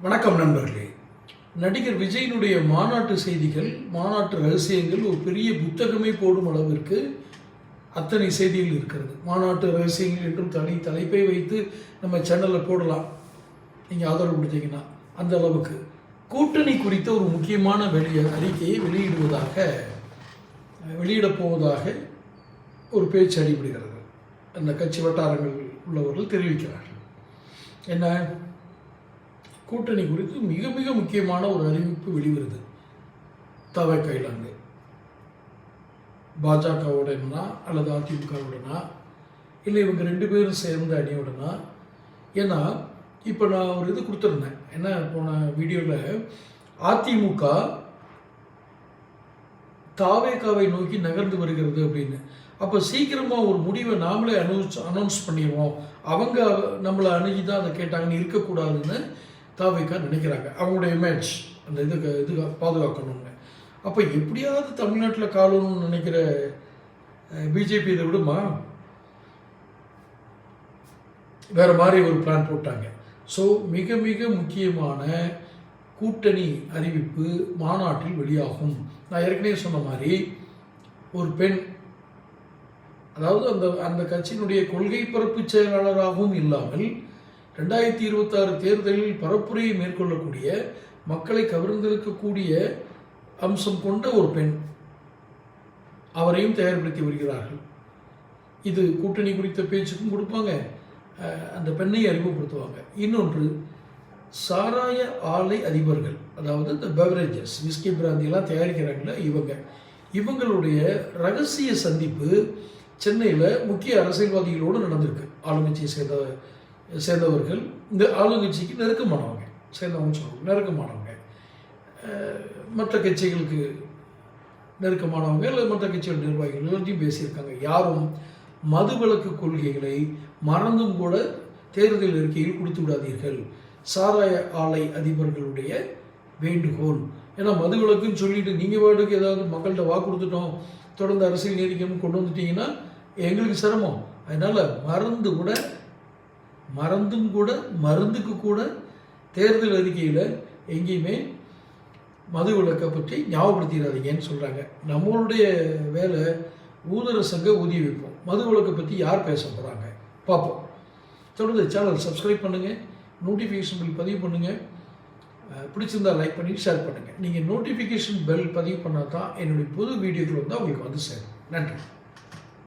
வணக்கம் நண்பர்களே. நடிகர் விஜயினுடைய மாநாட்டு செய்திகள், மாநாட்டு ரகசியங்கள் ஒரு பெரிய புத்தகமே போடும் அளவிற்கு அத்தனை செய்திகள் இருக்கிறது. மாநாட்டு ரகசியங்கள் என்றும் தலைப்பை வைத்து நம்ம சேனலில் போடலாம், நீங்கள் ஆதரவு கொடுத்தீங்கன்னா. அந்த அளவுக்கு கூட்டணி குறித்த ஒரு முக்கியமான அறிக்கையை வெளியிடப் போவதாக ஒரு பேச்சு அடிபடுகிறது. அந்த கட்சி வட்டாரங்கள் உள்ளவர்கள் தெரிவிக்கிறார்கள். என்ன கூட்டணி குறித்து மிக மிக முக்கியமான ஒரு அறிவிப்பு வெளிவருது. தவக்கையிலாங்க பாஜகவுடனா அல்லது அதிமுகவுடனா இல்லை இவங்க ரெண்டு பேரும் சேர்ந்த அணியுடனா. ஏன்னா இப்போ நான் ஒரு இது கொடுத்துருந்தேன், என்ன போன வீடியோவில் அதிமுக தாவேகாவை நோக்கி நகர்ந்து வருகிறது அப்படின்னு. அப்போ சீக்கிரமாக ஒரு முடிவை நாமளே அனௌன்ஸ் பண்ணிடுவோம், அவங்க நம்மளை அணுகி தான் அதை கேட்டாங்கன்னு இருக்கக்கூடாதுன்னு தாவேகா நினைக்கிறாங்க. அவங்களுடைய இமேஜ் அந்த இது பாதுகாக்கணும்னு. அப்போ எப்படியாவது தமிழ்நாட்டில் காலணும்னு நினைக்கிற பிஜேபி இதை விடுமா? வேறு மாதிரி ஒரு பிளான் போட்டாங்க. ஸோ மிக மிக முக்கியமான கூட்டணி அறிவிப்பு மாநாட்டில் வெளியாகும். நான் ஏற்கனவே சொன்ன மாதிரி ஒரு பெண், அதாவது அந்த கட்சியினுடைய கொள்கை பரப்பு செயலாளராகவும் இல்லாமல் 2026 தேர்தலில் பரப்புரையை மேற்கொள்ளக்கூடிய, மக்களை கவர்ந்திருக்கக்கூடிய அம்சம் கொண்ட ஒரு பெண், அவரையும் தயார்படுத்தி வருகிறார்கள். இது கூட்டணி குறித்த பேச்சுக்கும் கொடுப்பாங்க, அந்த பெண்ணை அறிமுகப்படுத்துவாங்க. இன்னொன்று, சாராய ஆலை அதிபர்கள், அதாவது இந்த பெவரேஜஸ், விஸ்கி பிராந்தியெல்லாம் தயாரிக்கிறாங்களே இவங்களுடைய ரகசிய சந்திப்பு சென்னையில் முக்கிய அரசியல்வாதிகளோடு நடந்திருக்கு. ஆளுங்கட்சியை சேர்ந்தவர்கள், இந்த ஆளுங்கட்சிக்கு நெருக்கமானவங்க, சேர்ந்தவங்க சொல்லுவாங்க, நெருக்கமானவங்க, மற்ற கட்சிகளுக்கு நெருக்கமானவங்க இல்லை மற்ற கட்சிகள் நிர்வாகிகள் எல்லாத்தையும் பேசியிருக்காங்க. யாரும் மதுவிலக்கு கொள்கைகளை மறந்தும் கூட தேர்தல் அறிக்கையில் கொடுத்து விடாதீர்கள், சாராய ஆலை அதிபர்களுடைய வேண்டுகோள். ஏன்னா மதுவிலக்குன்னு சொல்லிட்டு நீங்கள் வாட்டுக்கு ஏதாவது மக்கள்கிட்ட வாக்கு கொடுத்துட்டோம், தொடர்ந்து அரசியல் நீதிக்கணும்னு கொண்டு வந்துட்டீங்கன்னா எங்களுக்கு சிரமம். அதனால் மறந்தும் கூட மருந்துக்கு கூட தேர்தல் அறிக்கையில் எங்கேயுமே மது விலக்கை பற்றி ஞாபகப்படுத்திடாதீங்கன்னு சொல்கிறாங்க. நம்மளுடைய வேலை ஊதர சங்க ஊதிய வைப்போம், மது விலக்கை பற்றி யார் பேச போகிறாங்க பார்ப்போம். தொடர்ந்து சேனல் சப்ஸ்கிரைப் பண்ணுங்கள், நோட்டிஃபிகேஷன் பில் பதிவு பண்ணுங்கள், பிடிச்சிருந்தால் லைக் பண்ணி ஷேர் பண்ணுங்கள். நீங்கள் நோட்டிஃபிகேஷன் பெல் பதிவு பண்ணால் தான் என்னுடைய புது வீடியோக்கள் வந்து உங்களுக்கு வந்து சேரும். நன்றி.